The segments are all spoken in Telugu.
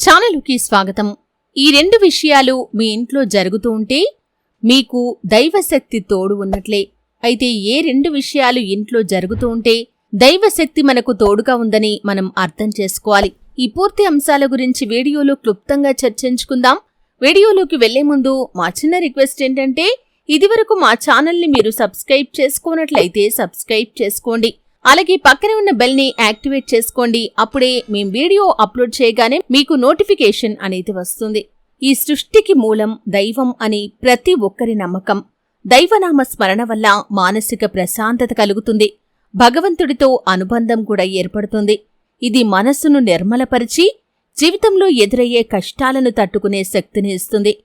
ఛానలుకి స్వాగతం. ఈ రెండు విషయాలు మీ ఇంట్లో జరుగుతూ ఉంటే మీకు దైవశక్తి తోడు ఉన్నట్లే. అయితే ఏ రెండు విషయాలు ఇంట్లో జరుగుతూ ఉంటే దైవశక్తి మనకు తోడుగా ఉందని మనం అర్థం చేసుకోవాలి. ఈ పూర్తి అంశాల గురించి వీడియోలో క్లుప్తంగా చర్చించుకుందాం. వీడియోలోకి వెళ్లే ముందు మా చిన్న రిక్వెస్ట్ ఏంటంటే, ఇదివరకు మా ఛానల్ని మీరు సబ్స్క్రైబ్ చేసుకోనట్లయితే సబ్స్క్రైబ్ చేసుకోండి. అలాగే పక్కనే ఉన్న బెల్ ని యాక్టివేట్ చేసుకోండి. అప్పుడే మేం వీడియో అప్లోడ్ చేయగానే మీకు నోటిఫికేషన్ అనేది వస్తుంది. ఈ సృష్టికి మూలం దైవం అని ప్రతి ఒక్కరి నమ్మకం. దైవనామ స్మరణ వల్ల మానసిక ప్రశాంతత కలుగుతుంది. భగవంతుడితో అనుబంధం కూడా ఏర్పడుతుంది. ఇది మనస్సును నిర్మలపరిచి జీవితంలో ఎదురయ్యే కష్టాలను తట్టుకునే శక్తిని ఇస్తుంది.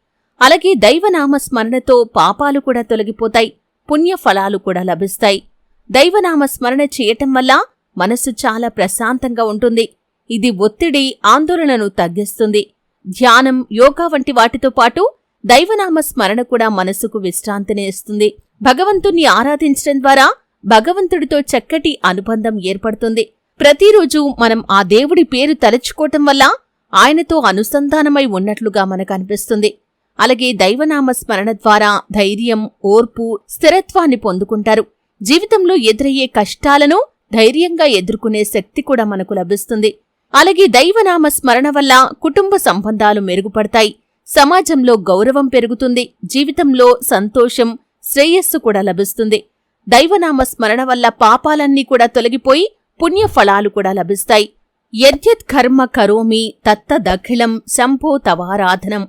అలాగే దైవనామ స్మరణతో పాపాలు కూడా తొలగిపోతాయి, పుణ్యఫలాలు కూడా లభిస్తాయి. దైవనామ స్మరణ చేయటం వల్ల మనస్సు చాలా ప్రశాంతంగా ఉంటుంది. ఇది ఒత్తిడి, ఆందోళనను తగ్గిస్తుంది. ధ్యానం, యోగా వంటి వాటితో పాటు దైవనామ స్మరణ కూడా మనసుకు విశ్రాంతిని ఇస్తుంది. భగవంతుణ్ణి ఆరాధించడం ద్వారా భగవంతుడితో చక్కటి అనుబంధం ఏర్పడుతుంది. ప్రతిరోజు మనం ఆ దేవుడి పేరు తలుచుకోవటం వల్ల ఆయనతో అనుసంధానమై ఉన్నట్లుగా మనకు అనిపిస్తుంది. అలాగే దైవనామ స్మరణ ద్వారా ధైర్యం, ఓర్పు, స్థిరత్వాన్ని పొందుకుంటారు. జీవితంలో ఎదురయ్యే కష్టాలను ధైర్యంగా ఎదుర్కొనే శక్తి కూడా మనకు లభిస్తుంది. అలాగే దైవనామ స్మరణ వల్ల కుటుంబ సంబంధాలు మెరుగుపడతాయి. సమాజంలో గౌరవం పెరుగుతుంది. జీవితంలో సంతోషం, శ్రేయస్సు కూడా లభిస్తుంది. దైవనామ స్మరణ వల్ల పాపాలన్నీ కూడా తొలగిపోయి పుణ్యఫలాలు కూడా లభిస్తాయి. యద్యత్ కర్మ కరోమి తత్తదఖిలం శంభో తవారాధనం.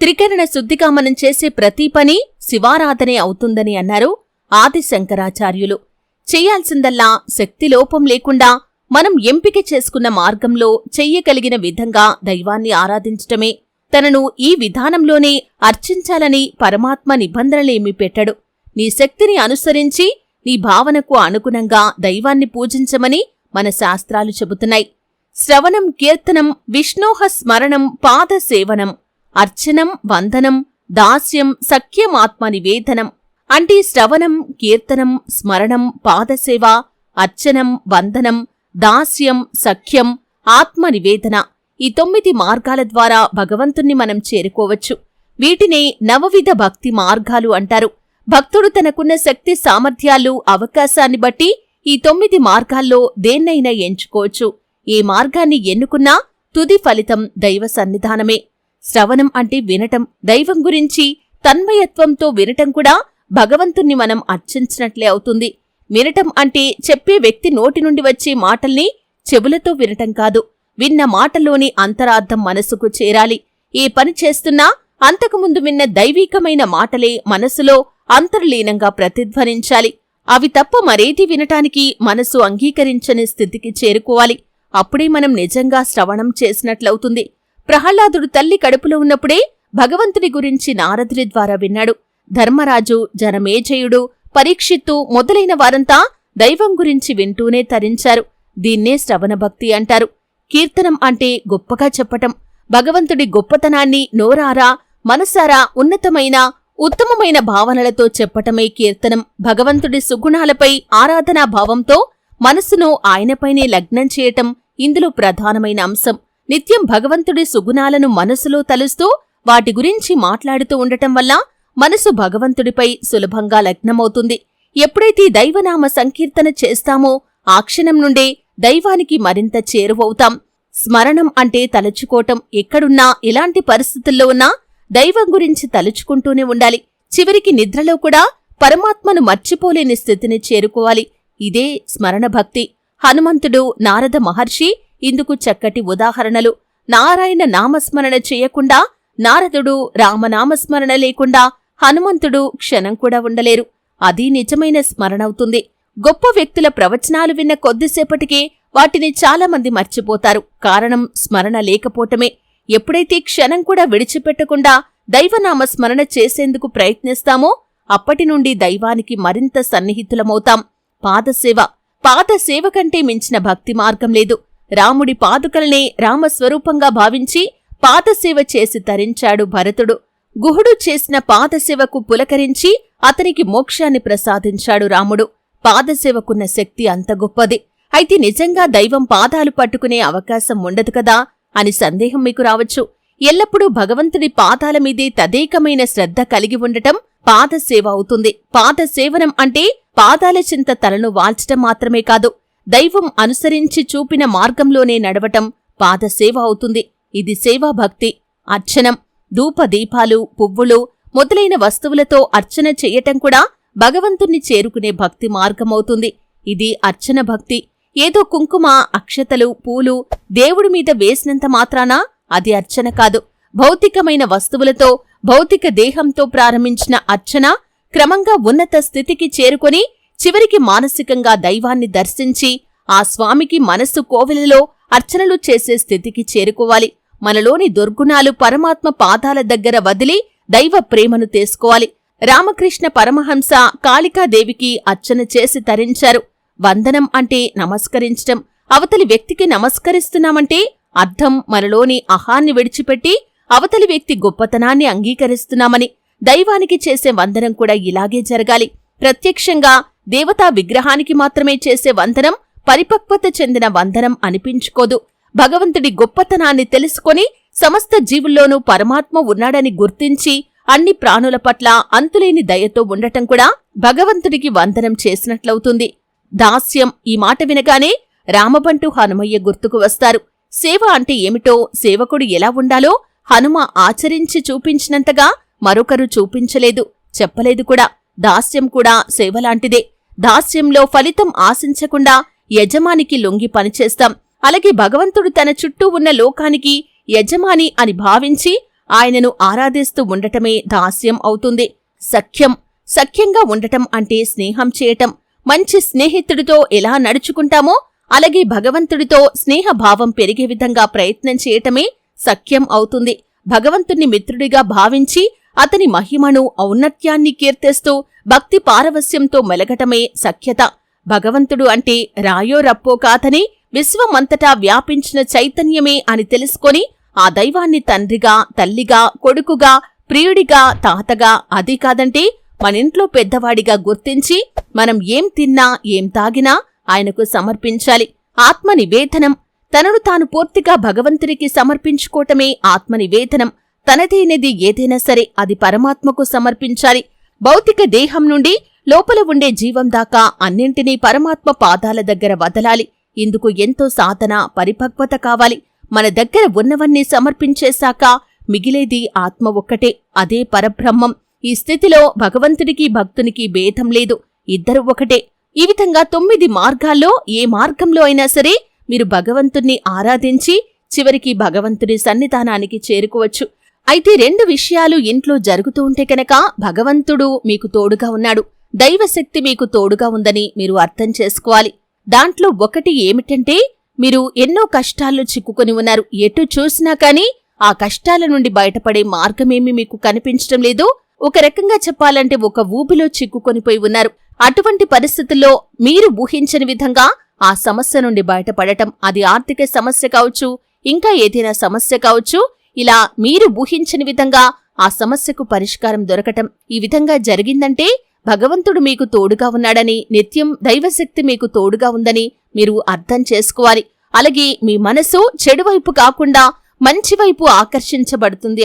త్రికరణ శుద్ధిగా మనం చేసే ప్రతి పని శివారాధనే అవుతుందని అన్నారు ఆది శంకరాచార్యులు. చెయ్యాల్సిందల్లా శక్తిలోపం లేకుండా మనం ఎంపిక చేసుకున్న మార్గంలో చెయ్యగలిగిన విధంగా దైవాన్ని ఆరాధించటమే. తనను ఈ విధానంలోనే అర్చించాలని పరమాత్మ నిబంధనలేమీ పెట్టడు. నీ శక్తిని అనుసరించి నీ భావనకు అనుగుణంగా దైవాన్ని పూజించమని మన శాస్త్రాలు చెబుతున్నాయి. శ్రవణం, కీర్తనం, విష్ణోహ స్మరణం, పాదసేవనం, అర్చనం, వందనం, దాస్యం, సఖ్యమాత్మ నివేదనం. అంటే శ్రవణం, కీర్తనం, స్మరణం, పాదసేవ, అర్చనం, వందనం, దాస్యం, సఖ్యం, ఆత్మనివేదన. ఈ 9 మార్గాల ద్వారా భగవంతుణ్ణి మనం చేరుకోవచ్చు. వీటినే నవవిధ భక్తి మార్గాలు అంటారు. భక్తుడు తనకున్న శక్తి సామర్థ్యాలు, అవకాశాన్ని బట్టి ఈ 9 మార్గాల్లో దేన్నైనా ఎంచుకోవచ్చు. ఏ మార్గాన్ని ఎన్నుకున్నా తుది ఫలితం దైవ సన్నిధానమే. శ్రవణం అంటే వినటం, దైవం గురించి తన్మయత్వంతో వినటం కూడా భగవంతుణ్ణి మనం అర్చించినట్లే అవుతుంది. వినటం అంటే చెప్పే వ్యక్తి నోటి నుండి వచ్చే మాటల్ని చెవులతో వినటం కాదు, విన్న మాటలోని అంతరార్థం మనసుకు చేరాలి. ఏ పని చేస్తున్నా అంతకుముందు విన్న దైవీకమైన మాటలే మనసులో అంతర్లీనంగా ప్రతిధ్వనించాలి. అవి తప్ప మరేది వినటానికి మనసు అంగీకరించని స్థితికి చేరుకోవాలి. అప్పుడే మనం నిజంగా శ్రవణం చేసినట్లవుతుంది. ప్రహ్లాదుడు తల్లి కడుపులో ఉన్నప్పుడే భగవంతుడి గురించి నారదుడి ద్వారా విన్నాడు. ధర్మరాజు, జనమేజయుడు, పరీక్షిత్తు మొదలైన వారంతా దైవం గురించి వింటూనే తరించారు. దీన్నే శ్రవణభక్తి అంటారు. కీర్తనం అంటే గొప్పగా చెప్పటం. భగవంతుడి గొప్పతనాన్ని నోరారా, మనసారా ఉన్నతమైన, ఉత్తమమైన భావనలతో చెప్పటమే కీర్తనం. భగవంతుడి సుగుణాలపై ఆరాధనా భావంతో మనసును ఆయనపైనే లగ్నం చేయటం ఇందులో ప్రధానమైన అంశం. నిత్యం భగవంతుడి సుగుణాలను మనసులో తలుస్తూ వాటి గురించి మాట్లాడుతూ ఉండటం వల్ల మనసు భగవంతుడిపై సులభంగా లగ్నమవుతుంది. ఎప్పుడైతే దైవనామ సంకీర్తన చేస్తామో ఆ క్షణం నుండే దైవానికి మరింత చేరువవుతాం. స్మరణం అంటే తలుచుకోవటం. ఎక్కడున్నా, ఎలాంటి పరిస్థితుల్లో ఉన్నా దైవం గురించి తలుచుకుంటూనే ఉండాలి. చివరికి నిద్రలో కూడా పరమాత్మను మర్చిపోలేని స్థితిని చేరుకోవాలి. ఇదే స్మరణ భక్తి. హనుమంతుడు, నారద మహర్షి ఇందుకు చక్కటి ఉదాహరణలు. నారాయణ నామస్మరణ చేయకుండా నారదుడు, రామనామస్మరణ లేకుండా హనుమంతుడు క్షణం కూడా ఉండలేరు. అది నిజమైన స్మరణవుతుంది. గొప్ప వ్యక్తుల ప్రవచనాలు విన్న కొద్దిసేపటికే వాటిని చాలామంది మర్చిపోతారు. కారణం స్మరణ లేకపోవటమే. ఎప్పుడైతే క్షణం కూడా విడిచిపెట్టకుండా దైవనామ స్మరణ చేసేందుకు ప్రయత్నిస్తామో అప్పటి నుండి దైవానికి మరింత సన్నిహితులమవుతాం. పాదసేవ. పాదసేవ కంటే మించిన భక్తి మార్గం లేదు. రాముడి పాదుకలనే రామస్వరూపంగా భావించి పాదసేవ చేసి తరించాడు భరతుడు. గుహుడు చేసిన పాదసేవకు పులకరించి అతనికి మోక్షాన్ని ప్రసాదించాడు రాముడు. పాదసేవకున్న శక్తి అంత గొప్పది. అయితే నిజంగా దైవం పాదాలు పట్టుకునే అవకాశం ఉండదు కదా అని సందేహం మీకు రావచ్చు. ఎల్లప్పుడూ భగవంతుడి పాదాల మీదే తదేకమైన శ్రద్ధ కలిగి ఉండటం పాదసేవ అవుతుంది. పాదసేవనం అంటే పాదాల చింత తలను వాల్చటం మాత్రమే కాదు, దైవం అనుసరించి చూపిన మార్గంలోనే నడవటం పాదసేవ అవుతుంది. ఇది సేవాభక్తి. అర్చనం, ధూపదీపాలు, పువ్వులు మొదలైన వస్తువులతో అర్చన చెయ్యటం కూడా భగవంతుణ్ణి చేరుకునే భక్తి మార్గమవుతుంది. ఇది అర్చన భక్తి. ఏదో కుంకుమ, అక్షతలు, పూలు దేవుడి మీద వేసినంత మాత్రాన అది అర్చన కాదు. భౌతికమైన వస్తువులతో, భౌతిక దేహంతో ప్రారంభించిన అర్చన క్రమంగా ఉన్నత స్థితికి చేరుకొని చివరికి మానసికంగా దైవాన్ని దర్శించి ఆ స్వామికి మనస్సు కోవెలలో అర్చనలు చేసే స్థితికి చేరుకోవాలి. మనలోని దుర్గుణాలు పరమాత్మ పాదాల దగ్గర వదిలి దైవ ప్రేమను తీసుకోవాలి. రామకృష్ణ పరమహంస కాళికాదేవికి అర్చన చేసి తరించారు. వందనం అంటే నమస్కరించటం. అవతలి వ్యక్తికి నమస్కరిస్తున్నామంటే అర్థం మనలోని అహాన్ని విడిచిపెట్టి అవతలి వ్యక్తి గొప్పతనాన్ని అంగీకరిస్తున్నామని. దైవానికి చేసే వందనం కూడా ఇలాగే జరగాలి. ప్రత్యక్షంగా దేవతా విగ్రహానికి మాత్రమే చేసే వందనం పరిపక్వత చెందిన వందనం అనిపించుకోదు. భగవంతుడి గొప్పతనాన్ని తెలుసుకొని సమస్త జీవుల్లోనూ పరమాత్మ ఉన్నాడని గుర్తించి అన్ని ప్రాణుల పట్ల అంతులేని దయతో ఉండటం కూడా భగవంతుడికి వందనం చేసినట్లవుతుంది. దాస్యం, ఈ మాట వినగానే రామబంటు హనుమయ్య గుర్తుకు వస్తారు. సేవ అంటే ఏమిటో, సేవకుడు ఎలా ఉండాలో హనుమ ఆచరించి చూపించినంతగా మరొకరు చూపించలేదు, చెప్పలేదు కూడా. దాస్యం కూడా సేవలాంటిదే. దాస్యంలో ఫలితం ఆశించకుండా యజమానికి లొంగి పనిచేస్తాం. అలాగే భగవంతుడు తన చుట్టూ ఉన్న లోకానికి యజమాని అని భావించి ఆయనను ఆరాధిస్తూ ఉండటమే దాస్యం అవుతుంది. సఖ్యంగా ఉండటం అంటే స్నేహం చేయటం. మంచి స్నేహితుడితో ఎలా నడుచుకుంటామో అలాగే భగవంతుడితో స్నేహభావం పెరిగే విధంగా ప్రయత్నం చేయటమే సఖ్యం అవుతుంది. భగవంతుణ్ణి మిత్రుడిగా భావించి అతని మహిమను, ఔన్నత్యాన్ని కీర్తిస్తూ భక్తి పారవస్యంతో మెలగటమే సఖ్యత. భగవంతుడు అంటే రాయో రప్పో కాదని విశ్వమంతటా వ్యాపించిన చైతన్యమే అని తెలుసుకొని ఆ దైవాన్ని తండ్రిగా, తల్లిగా, కొడుకుగా, ప్రియుడిగా, తాతగా, అది కాదంటే మనింట్లో పెద్దవాడిగా గుర్తించి మనం ఏం తిన్నా, ఏం తాగినా ఆయనకు సమర్పించాలి. ఆత్మనివేదనం. తనను తాను పూర్తిగా భగవంతుడికి సమర్పించుకోవటమే ఆత్మనివేదనం. తనదైనది ఏదైనా సరే అది పరమాత్మకు సమర్పించాలి. భౌతిక దేహం నుండి లోపల ఉండే జీవం దాకా అన్నింటినీ పరమాత్మ పాదాల దగ్గర వదలాలి. ఇందుకు ఎంతో సాధన, పరిపక్వత కావాలి. మన దగ్గర ఉన్నవన్నీ సమర్పించేశాక మిగిలేది ఆత్మ ఒక్కటే, అదే పరబ్రహ్మం. ఈ స్థితిలో భగవంతుడికి భక్తునికి భేదం లేదు, ఇద్దరు ఒకటే. ఈ విధంగా 9 మార్గాల్లో ఏ మార్గంలో అయినా సరే మీరు భగవంతుణ్ణి ఆరాధించి చివరికి భగవంతుడి సన్నిధానానికి చేరుకోవచ్చు. అయితే 2 విషయాలు ఇంట్లో జరుగుతూ ఉంటే కనుక భగవంతుడు మీకు తోడుగా ఉన్నాడు, దైవశక్తి మీకు తోడుగా ఉందని మీరు అర్థం చేసుకోవాలి. దాంట్లో ఒకటి ఏమిటంటే మీరు ఎన్నో కష్టాల్లో చిక్కుకొని ఉన్నారు. ఎటు చూసినా కాని ఆ కష్టాల నుండి బయటపడే మార్గమేమీ మీకు కనిపించటం లేదు. ఒక రకంగా చెప్పాలంటే ఒక ఊబిలో చిక్కుకొనిపోయి ఉన్నారు. అటువంటి పరిస్థితుల్లో మీరు ఊహించని విధంగా ఆ సమస్య నుండి బయటపడటం, అది ఆర్థిక సమస్య కావచ్చు, ఇంకా ఏదైనా సమస్య కావచ్చు, ఇలా మీరు ఊహించని విధంగా ఆ సమస్యకు పరిష్కారం దొరకటం, ఈ విధంగా జరిగిందంటే భగవంతుడు మీకు తోడుగా ఉన్నాడని, నిత్యం దైవశక్తి మీకు తోడుగా ఉందని మీరు అర్థం చేసుకోవాలి. అలాగే మీ మనసు చెడువైపు కాకుండా మంచివైపు ఆకర్షించబడుతుంది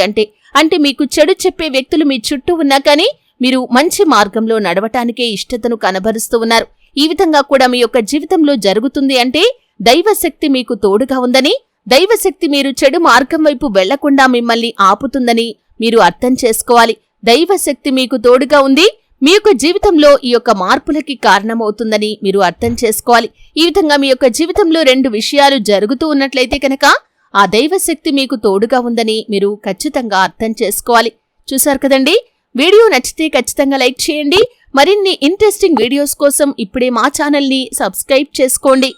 అంటే మీకు చెడు చెప్పే వ్యక్తులు మీ చుట్టూ ఉన్నా కానీ మీరు మంచి మార్గంలో నడవటానికే ఇష్టతను కనబరుస్తూ ఉన్నారు. ఈ విధంగా కూడా మీ యొక్క జీవితంలో జరుగుతుంది అంటే దైవశక్తి మీకు తోడుగా ఉందని, దైవశక్తి మీరు చెడు మార్గం వైపు వెళ్లకుండా మిమ్మల్ని ఆపుతుందని మీరు అర్థం చేసుకోవాలి. దైవశక్తి మీకు తోడుగా ఉంది, మీ యొక్క జీవితంలో ఈ యొక్క మార్పులకి కారణమవుతుందని మీరు అర్థం చేసుకోవాలి. ఈ విధంగా మీ యొక్క జీవితంలో 2 విషయాలు జరుగుతూ ఉన్నట్లయితే కనుక ఆ దైవశక్తి మీకు తోడుగా ఉందని మీరు ఖచ్చితంగా అర్థం చేసుకోవాలి. చూశారు కదండి, వీడియో నచ్చితే ఖచ్చితంగా లైక్ చేయండి. మరిన్ని ఇంట్రెస్టింగ్ వీడియోస్ కోసం ఇప్పుడే మా ఛానల్ని సబ్స్క్రైబ్ చేసుకోండి.